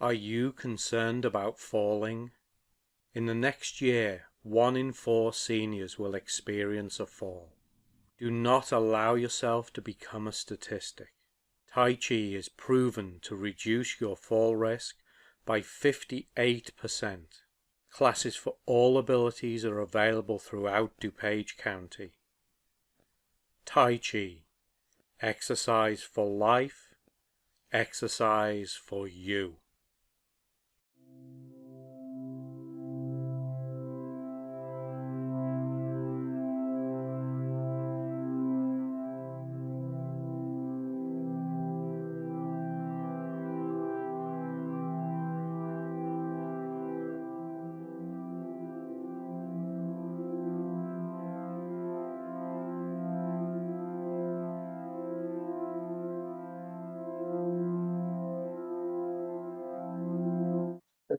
Are you concerned about falling? In the next year, 1 in 4 seniors will experience a fall. Do not allow yourself to become a statistic. Tai Chi is proven to reduce your fall risk by 58%. Classes for all abilities are available throughout DuPage County. Tai Chi. Exercise for life. Exercise for you.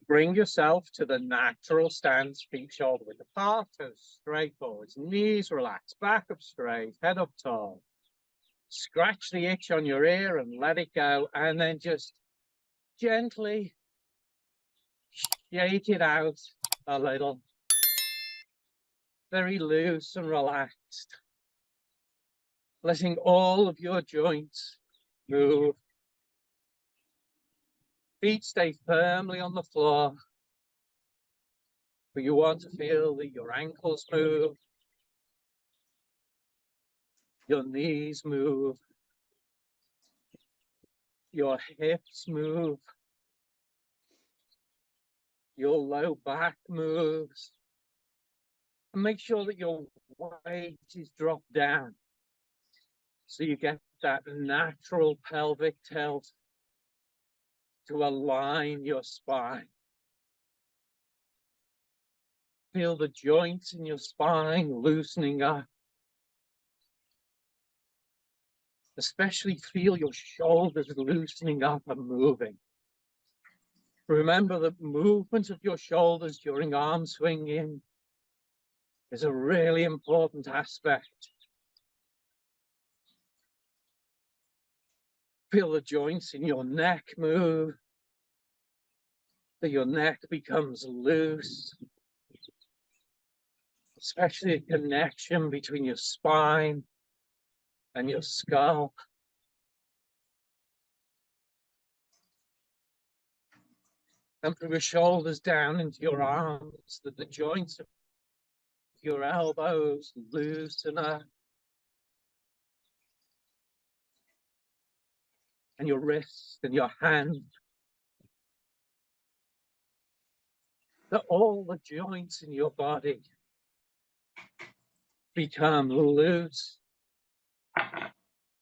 Bring yourself to the natural stance, feet shoulder width apart, toes straight forwards, knees relaxed, back up straight, head up tall. Scratch the itch on your ear and let it go, and then just gently shake it out a little. Very loose and relaxed. Letting all of your joints move. Feet stay firmly on the floor, but you want to feel that your ankles move, your knees move, your hips move, your low back moves, and make sure that your weight is dropped down so you get that natural pelvic tilt to align your spine. Feel the joints in your spine loosening up. Especially feel your shoulders loosening up and moving. Remember that movement of your shoulders during arm swinging is a really important aspect. Feel the joints in your neck move, that your neck becomes loose, especially the connection between your spine and your skull. And from your shoulders down into your arms, that the joints of your elbows loosen up. And your wrist and your hand. That all the joints in your body become loose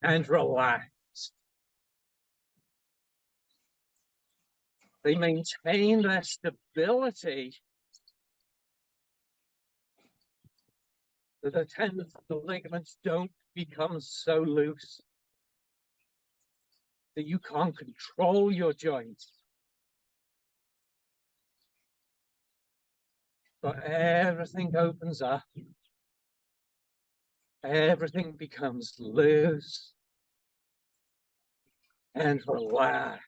and relaxed. They maintain their stability. That the tendons, the ligaments don't become so loose that you can't control your joints. But everything opens up. Everything becomes loose and relaxed.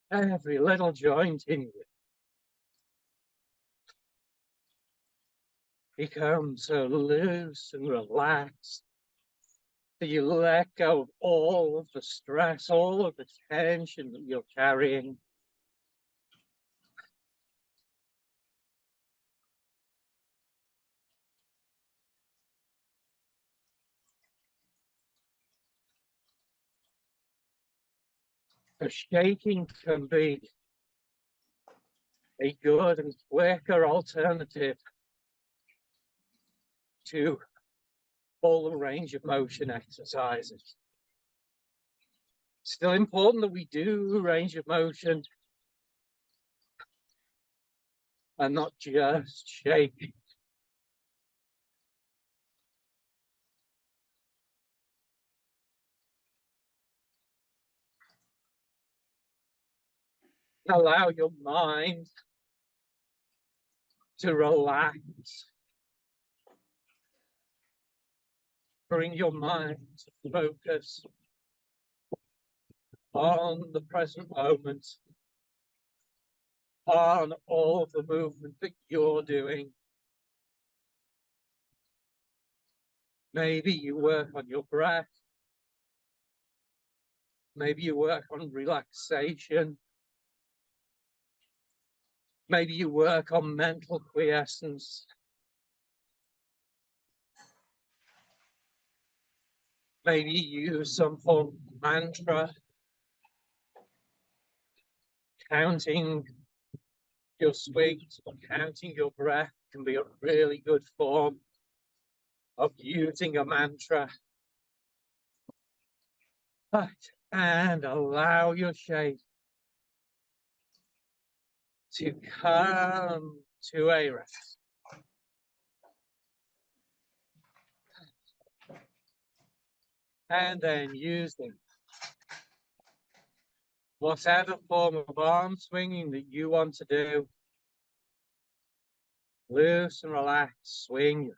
Every little joint in you becomes so loose and relaxed that you let go of all of the stress, all of the tension that you're carrying. The shaking can be a good and quicker alternative to all the range of motion exercises. Still important that we do range of motion and not just shaking. Allow your mind to relax. Bring your mind to focus on the present moment, on all of the movement that you're doing. Maybe you work on your breath. Maybe you work on relaxation. Maybe you work on mental quiescence. Maybe you use some form of mantra. Counting your swings or counting your breath can be a really good form of using a mantra. And allow your shape to come to a rest. And then using whatever form of arm swinging that you want to do, loose and relax, swing.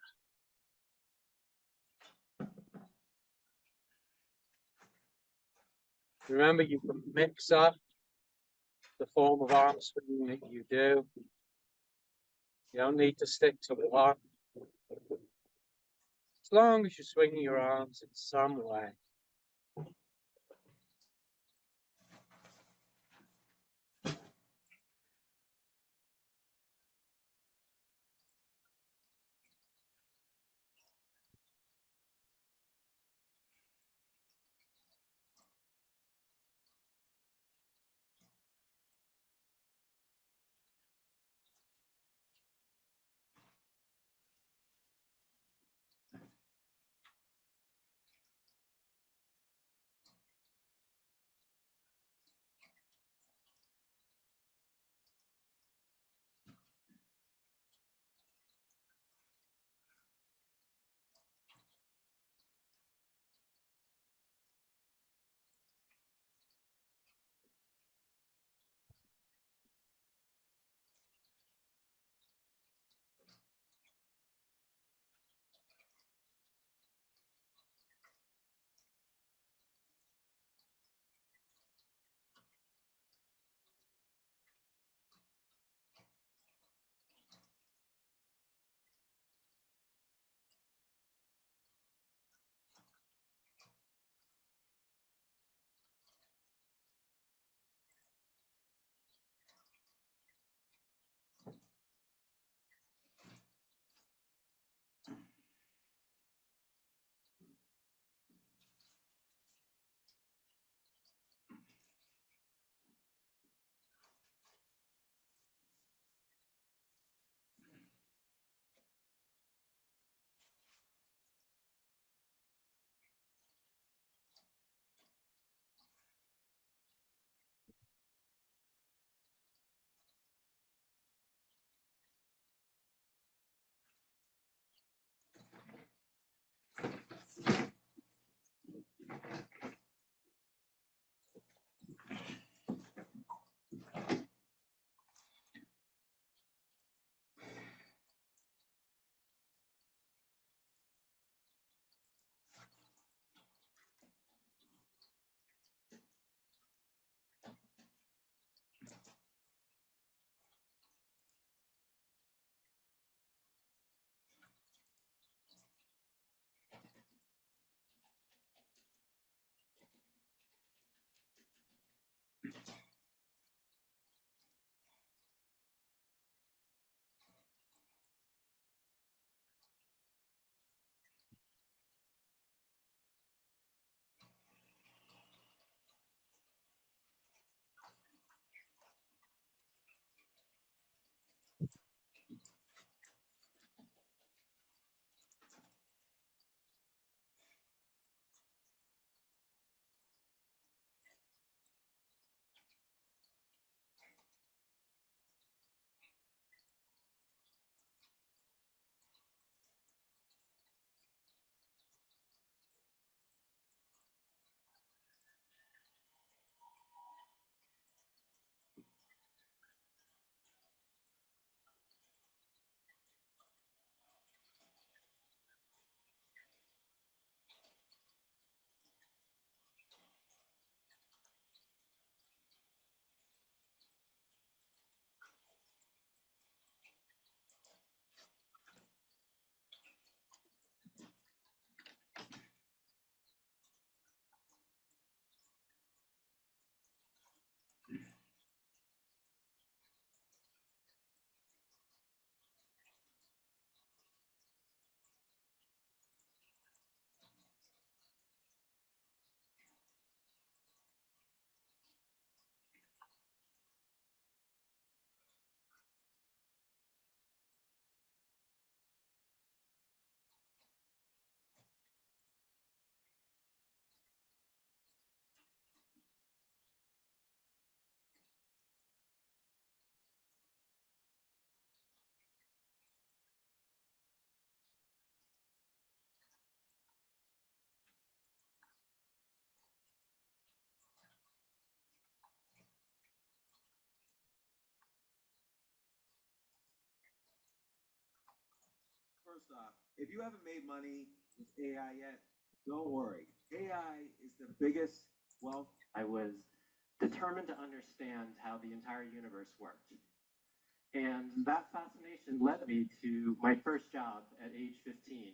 Remember, you can mix up the form of arm swinging that you do. You don't need to stick to one. As long as you're swinging your arms in some way. first off, if you haven't made money with AI yet, don't worry. AI is the biggest wealth. I was determined to understand how the entire universe worked. And that fascination led me to my first job at age 15.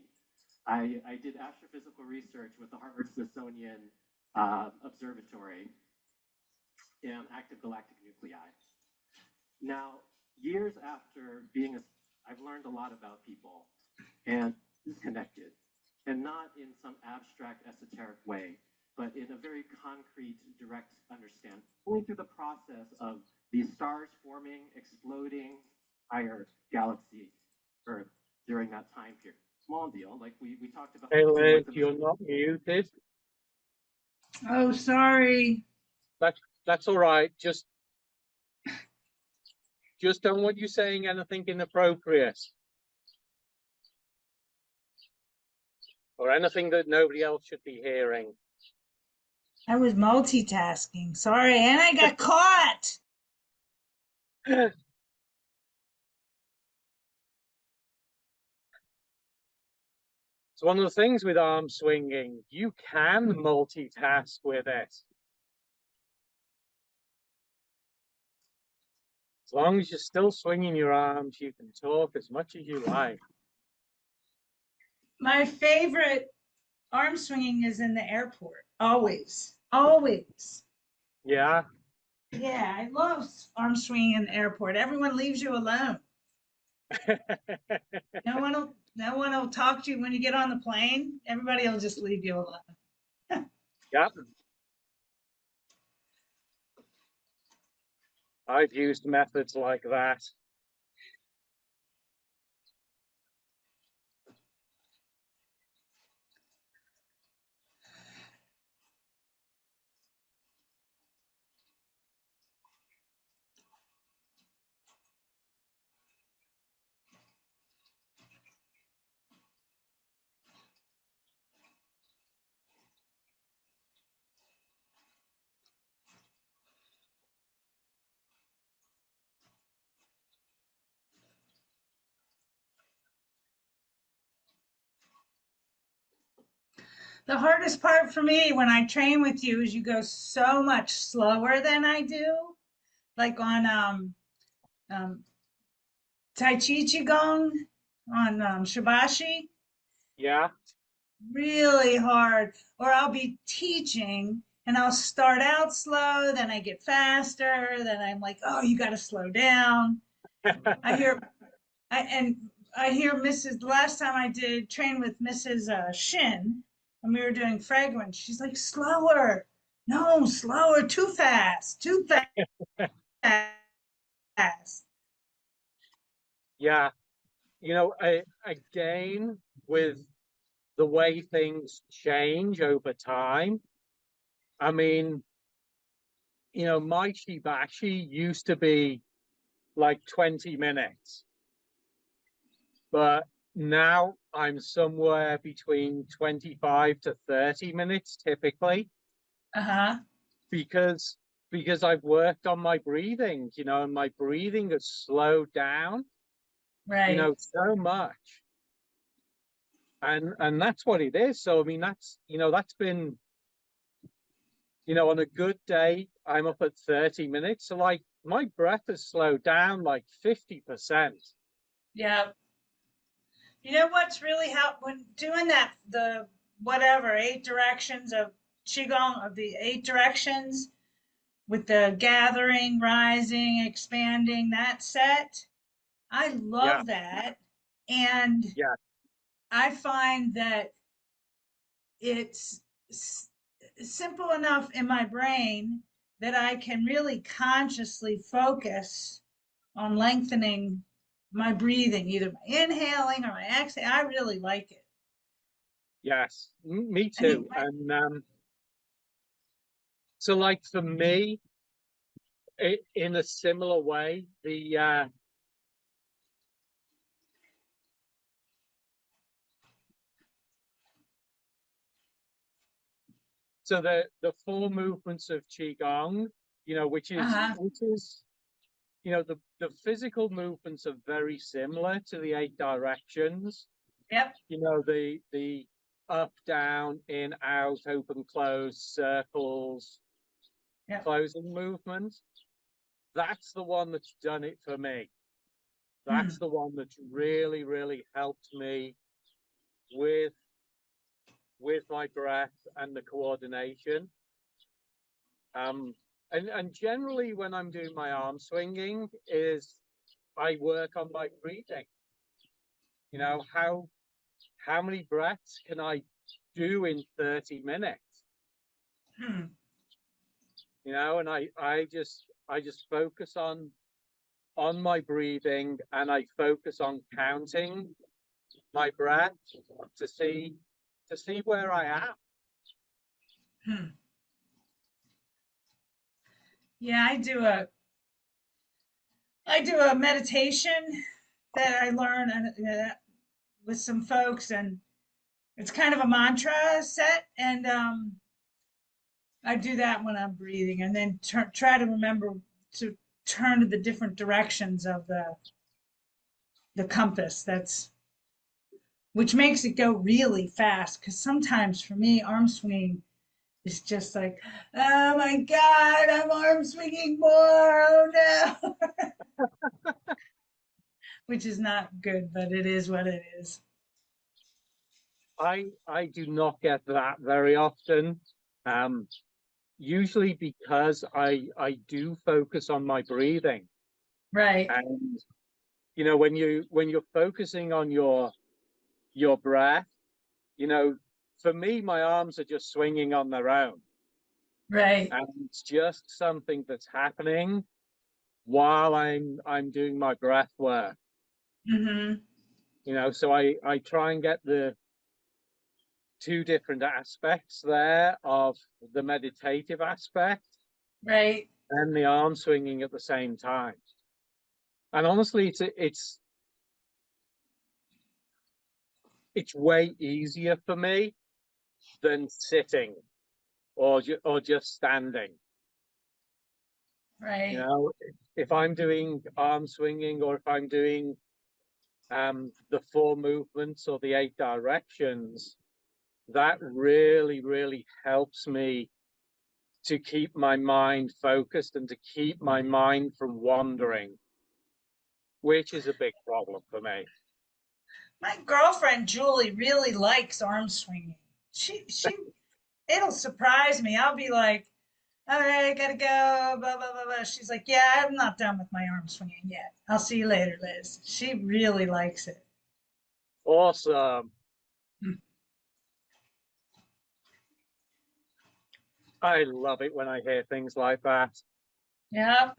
I did astrophysical research with the Harvard Smithsonian Observatory in active galactic nuclei. Now, years after I've learned a lot about people and disconnected, and not in some abstract, esoteric way, but in a very concrete, direct understanding. Only through the process of these stars forming, exploding, entire galaxy, Earth, during that time period. Small deal, like we talked about. Hey Liz, you're not muted. Oh, sorry. That's all right. Just don't want you saying anything inappropriate. Or anything that nobody else should be hearing. I was multitasking. Sorry, and I got caught. It's one of the things with arm swinging. You can multitask with it. As long as you're still swinging your arms, you can talk as much as you like. My favorite arm swinging is in the airport. Always. Always. Yeah. Yeah, I love arm swinging in the airport. Everyone leaves you alone. No one will talk to you when you get on the plane. Everybody will just leave you alone. Yeah. I've used methods like that. The hardest part for me when I train with you is you go so much slower than I do. Like on Tai Chi Qigong, on Shibashi. Yeah. Really hard. Or I'll be teaching and I'll start out slow, then I get faster, then I'm like, oh, you got to slow down. I hear Mrs. Last time I did train with Mrs. Shin, and we were doing fragrance. She's like, slower. No, slower, too fast, too fast. Yeah. You know, again, with the way things change over time, I mean, you know, my Shibashi used to be like 20 minutes. But now I'm somewhere between 25 to 30 minutes typically. Uh-huh. Because I've worked on my breathing, you know, and my breathing has slowed down, Right. you know, so much. And that's what it is. So I mean, that's, you know, that's been, you know, on a good day, I'm up at 30 minutes. So like my breath has slowed down like 50%. Yeah. You know what's really helped when doing that, the whatever, 8 directions of Qigong, of the 8 directions with the gathering, rising, expanding, that set. I love that. And Yeah. I find that it's simple enough in my brain that I can really consciously focus on lengthening my breathing, either my inhaling or my exhaling. I really like it. Yes, me too. And so like for me, in a similar way, so the 4 movements of Qigong, you know, which is you know, the physical movements are very similar to the 8 directions, Yep. You know, the up, down, in, out, open, close, circles, Yep. closing movement. That's the one that's done it for me. That's the one that's really, really helped me with my breath and the coordination. And generally when I'm doing my arm swinging is I work on my breathing. You know, how many breaths can I do in 30 minutes? You know, and I just focus on my breathing, and I focus on counting my breath to see where I am. Yeah, I do a meditation that I learn with some folks, and it's kind of a mantra set, and I do that when I'm breathing, and then try to remember to turn to the different directions of the compass. Which makes it go really fast, because sometimes for me, arm swinging is just like, oh my God, I'm arm swinging more. Oh no. Which is not good, but it is what it is. I do not get that very often. Usually because I do focus on my breathing. Right. And you know, when you're focusing on your breath, you know, for me, my arms are just swinging on their own. Right. And it's just something that's happening while I'm doing my breath work. Mm-hmm. You know, so I try and get the two different aspects there of the meditative aspect, Right. and the arm swinging at the same time. And honestly, it's way easier for me than sitting or just standing. Right. You know, if I'm doing arm swinging, or if I'm doing the 4 movements or the 8 directions, that really, really helps me to keep my mind focused and to keep my mind from wandering, which is a big problem for me. My girlfriend Julie really likes arm swinging. She it'll surprise me. I'll be like, all right, I gotta go, blah blah blah blah. She's like, yeah, I'm not done with my arm swinging yet. I'll see you later, Liz. She really likes it. Awesome. I love it when I hear things like that. Yeah.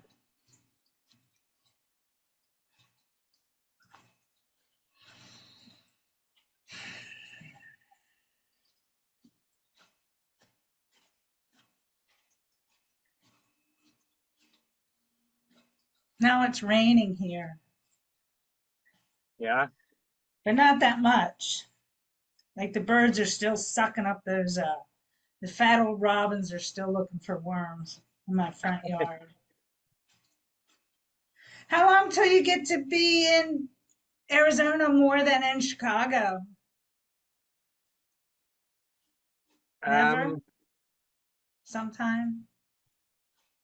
Now it's raining here, Yeah. but not that much. Like the birds are still sucking up those the fat old robins are still looking for worms in my front yard. How long till you get to be in Arizona more than in Chicago? Never? Sometime?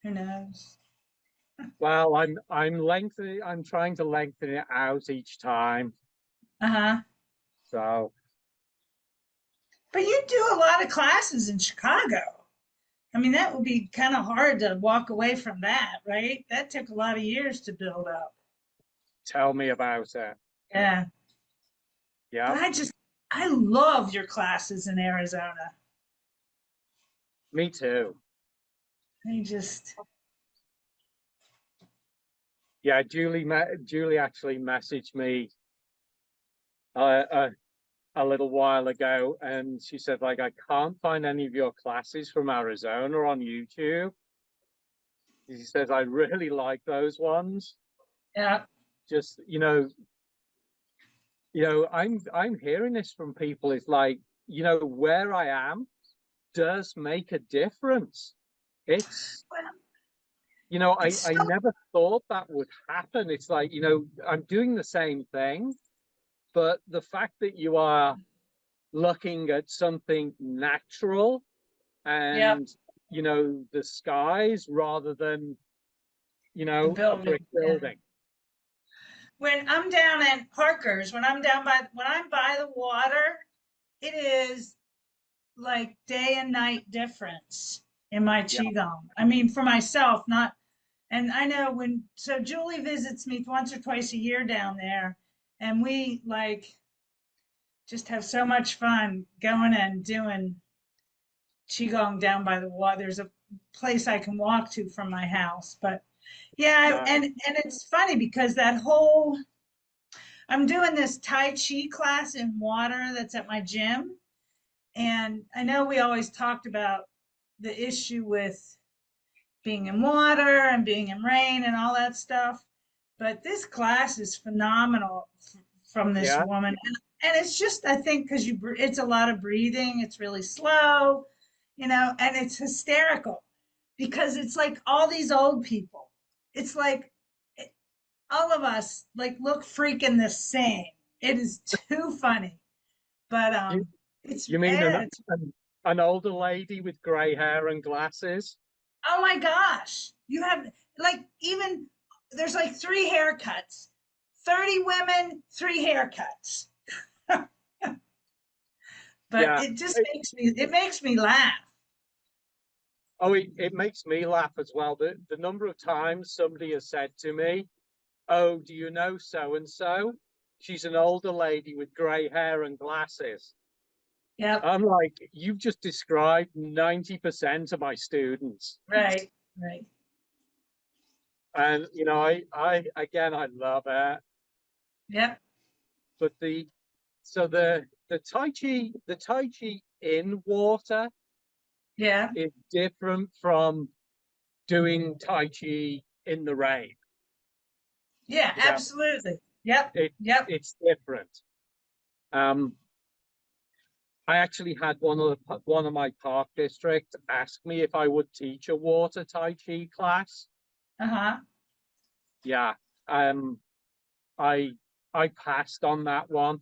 Who knows? Well, I'm trying to lengthen it out each time. Uh-huh. So But you do a lot of classes in Chicago. I mean, that would be kind of hard to walk away from that, right? That took a lot of years to build up. tell me about it. Yeah. Yeah. But I love your classes in Arizona. Me too. They just, Yeah, Julie actually messaged me uh, a little while ago, and she said, like, I can't find any of your classes from Arizona on YouTube. She says, I really like those ones. yeah. Just, I'm hearing this from people. It's like, where I am does make a difference. It's, It's I so, never thought that would happen. It's like, I'm doing the same thing, but the fact that you are looking at something natural Yep. and, you know, the skies rather than, you The know, a brick building. Yeah. building. When I'm down at Parker's, when I'm by the water, it is like day and night difference in my Yeah. Qigong. I mean, for myself, not, and I know so Julie visits me once or twice a year down there, and we like just have so much fun going and doing Qigong down by the water. There's a place I can walk to from my house, but yeah, No, and it's funny because I'm doing this Tai Chi class in water that's at my gym. And I know we always talked about the issue with being in water and being in rain and all that stuff. But this class is phenomenal from this yeah, woman. And it's just, I think, because it's a lot of breathing, it's really slow, and it's hysterical because it's like all these old people. It's like all of us like look freaking the same. It is too funny. But you, it's you mean yeah, it's an older lady with grey hair and glasses? oh my gosh. You have like even there's like three haircuts. 30 women, three haircuts. But Yeah. it makes me laugh. Oh, it makes me laugh as well. The number of times somebody has said to me, "Oh, do you know so and so? She's an older lady with grey hair and glasses." Yep, I'm like, you've just described 90% of my students. right, right. And you know, I again I love it. Yep, But the Tai Chi in water yeah, is different from doing Tai Chi in the rain. yeah, You know, absolutely. Yep, it yep. it's different. Um, I actually had one of my park districts ask me if I would teach a water Tai Chi class. Uh-huh. Yeah, um, I I passed on that one.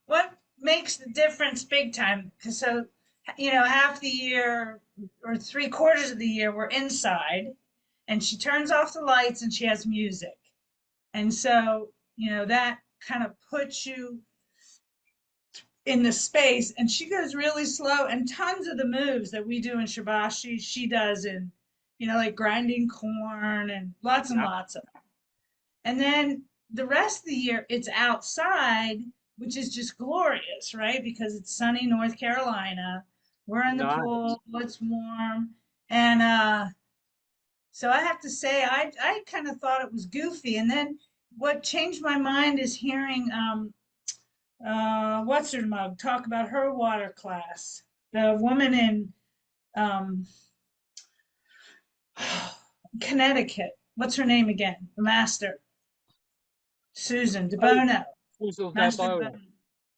What makes the difference big time? Because half the year or three-quarters of the year we're inside, and she turns off the lights and she has music. And so, that kind of puts you in the space. And she goes really slow. And tons of the moves that we do in Shibashi, she does in, like grinding corn and Yeah, lots of them. And then the rest of the year, it's outside, which is just glorious, right? Because it's sunny North Carolina. We're in the nice. pool, it's warm. And so I have to say, I kind of thought it was goofy. And then what changed my mind is hearing what's her mug talk about her water class. The woman in um, Connecticut. What's her name again? The master, Susan Oh, DeBono. Usul Master Delbona. DeBono.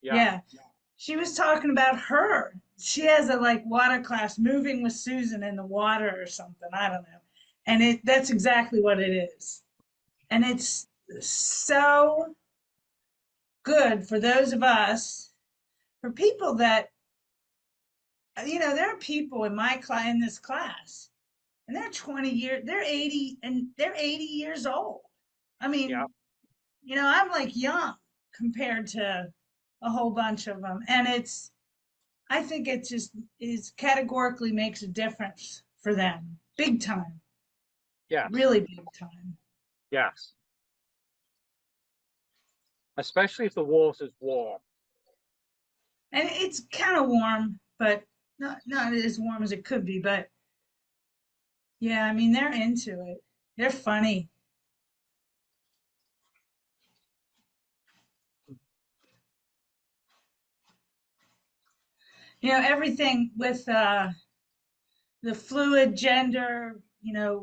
Yeah, Yeah. She was talking about her. She has a like water class, moving with Susan in the water or something. I don't know. And that's exactly what it is. And it's so good for those of us, for people that, there are people in in this class, and they're 20 years, they're 80 years old. I yeah, mean, I'm like young compared to a whole bunch of them. And I think it just is categorically makes a difference for them. Big time. yes, Really big time. yes. Especially if the water's warm. And it's kind of warm, but not as warm as it could be. But yeah, I mean, they're into it. They're funny. Everything with the fluid gender,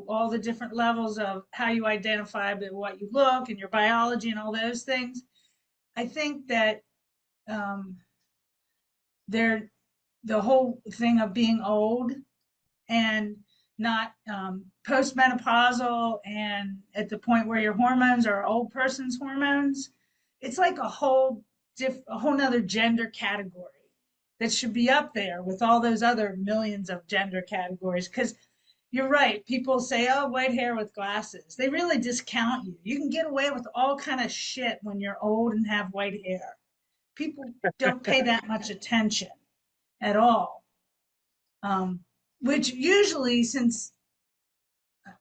all the different levels of how you identify by what you look and your biology and all those things. I think that um, they're the whole thing of being old and not postmenopausal and at the point where your hormones are old person's hormones. It's like a whole nother gender category that should be up there with all those other millions of gender categories. Because you're right, people say, oh, white hair with glasses. They really discount you. You can get away with all kind of shit when you're old and have white hair. People don't pay that much attention at all. Which usually, since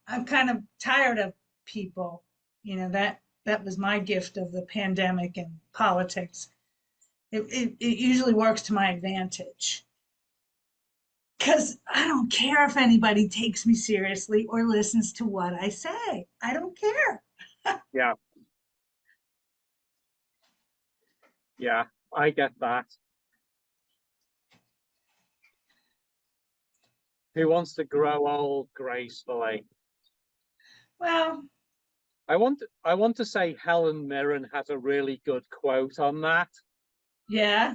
I'm kind of tired of people, that was my gift of the pandemic and politics. It usually works to my advantage because I don't care if anybody takes me seriously or listens to what I say. I don't care. Yeah. Yeah, I get that. Who wants to grow old gracefully? Well, I want to say Helen Mirren has a really good quote on that, yeah,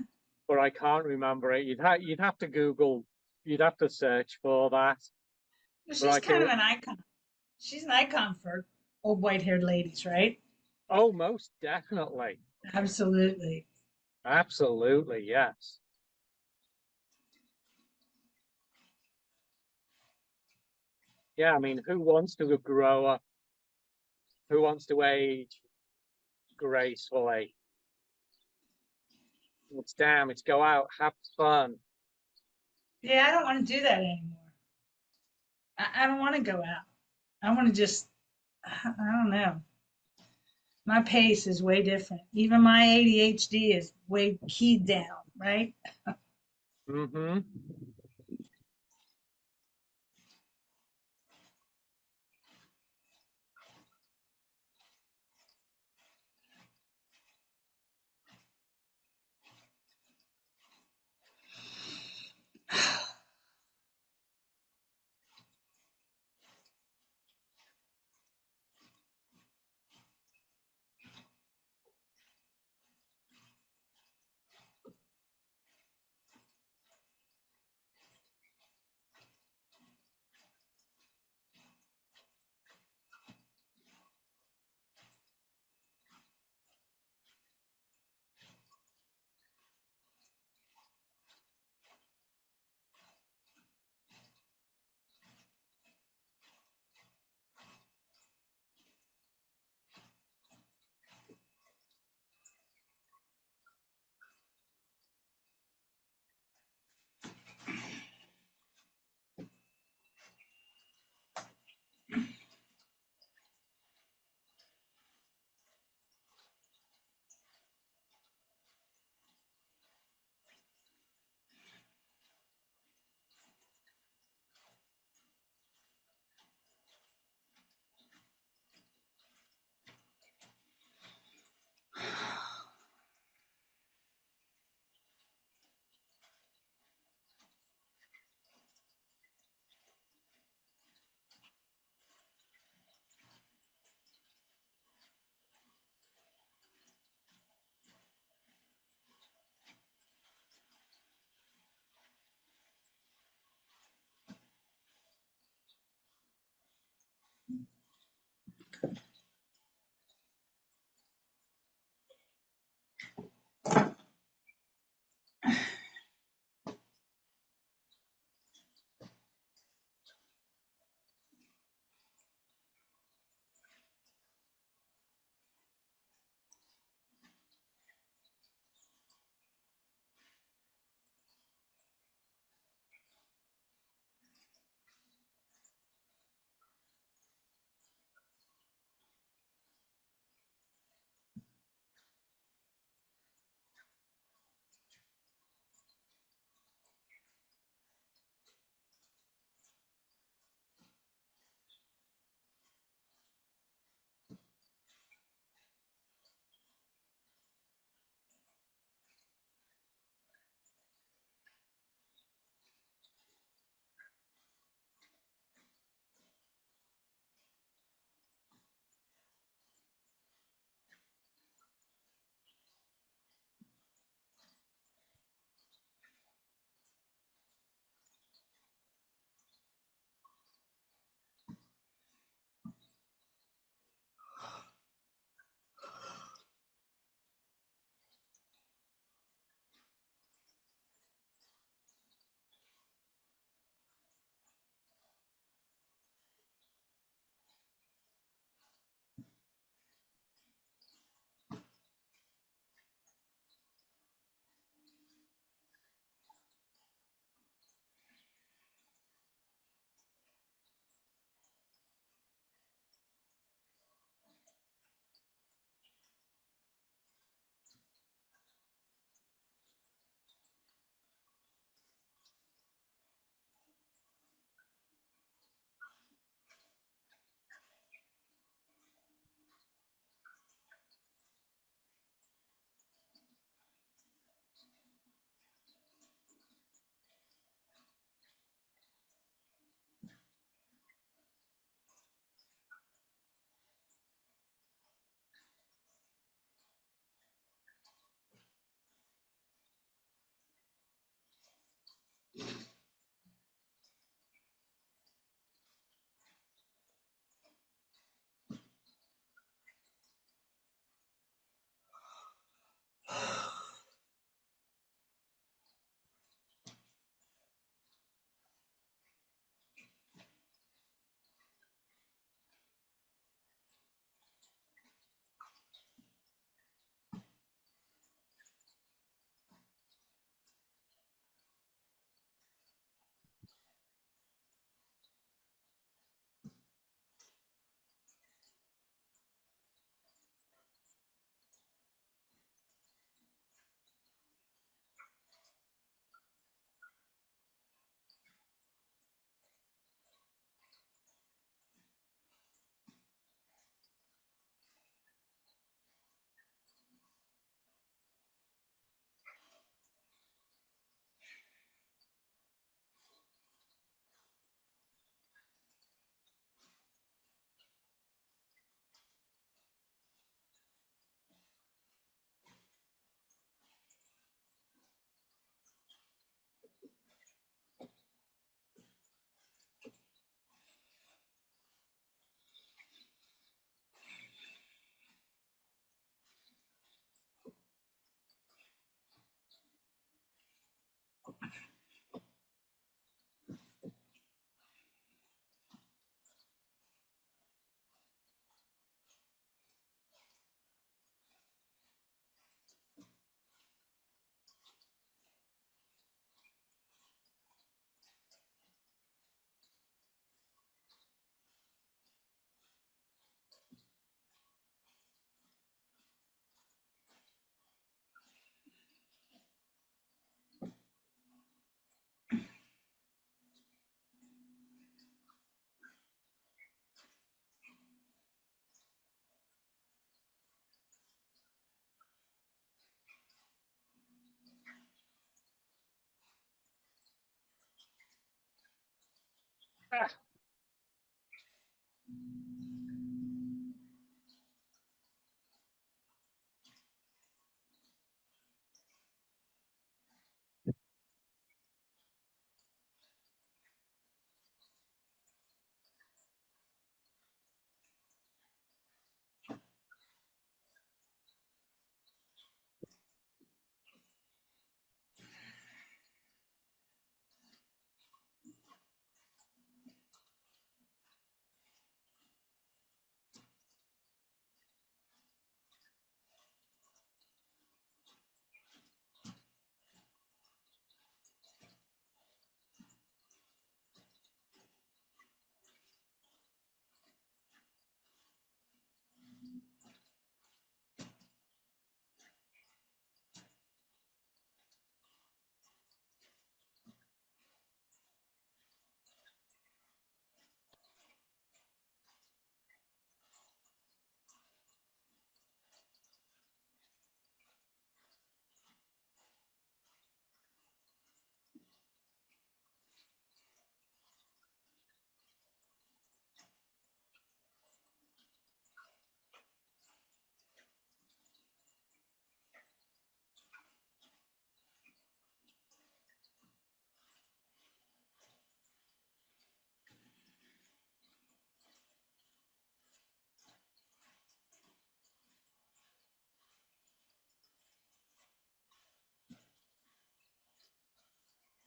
but I can't remember it. You'd have to Google, you'd have to search for that. But she's kind of an icon. She's an icon for old white-haired ladies, right? Oh, most definitely. Absolutely. Absolutely, yes. Yeah, I mean, who wants to grow up? Who wants to age gracefully? It's go out, have fun. Yeah, I don't want to do that anymore. I don't want to go out. I want to just, I don't know. My pace is way different. Even my ADHD is way keyed down, right? Mm-hmm.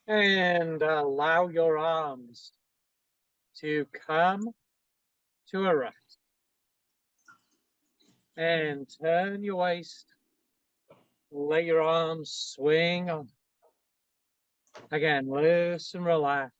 And allow your arms to come to a rest. And turn your waist. Let your arms swing on. Again, loose and relax.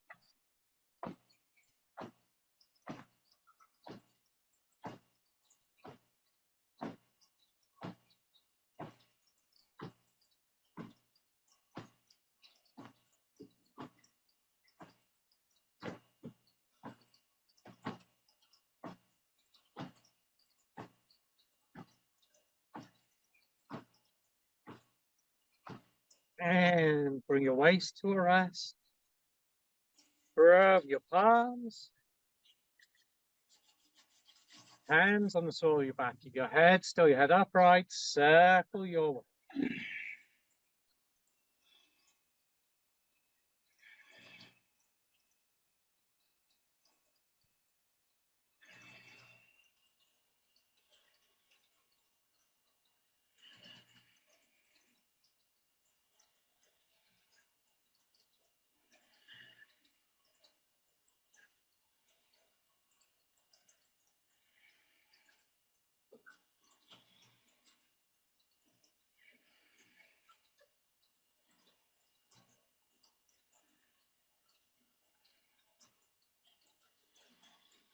And bring your waist to a rest. Rub your palms. Hands on the sole of your back. Keep your head still, your head upright. Circle your way.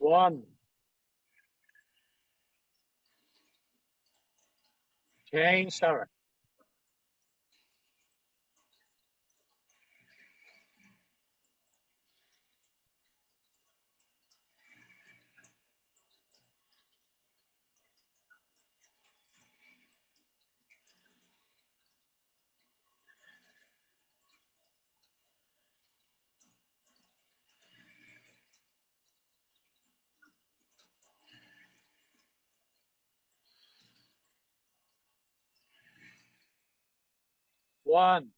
One. Change direction. One.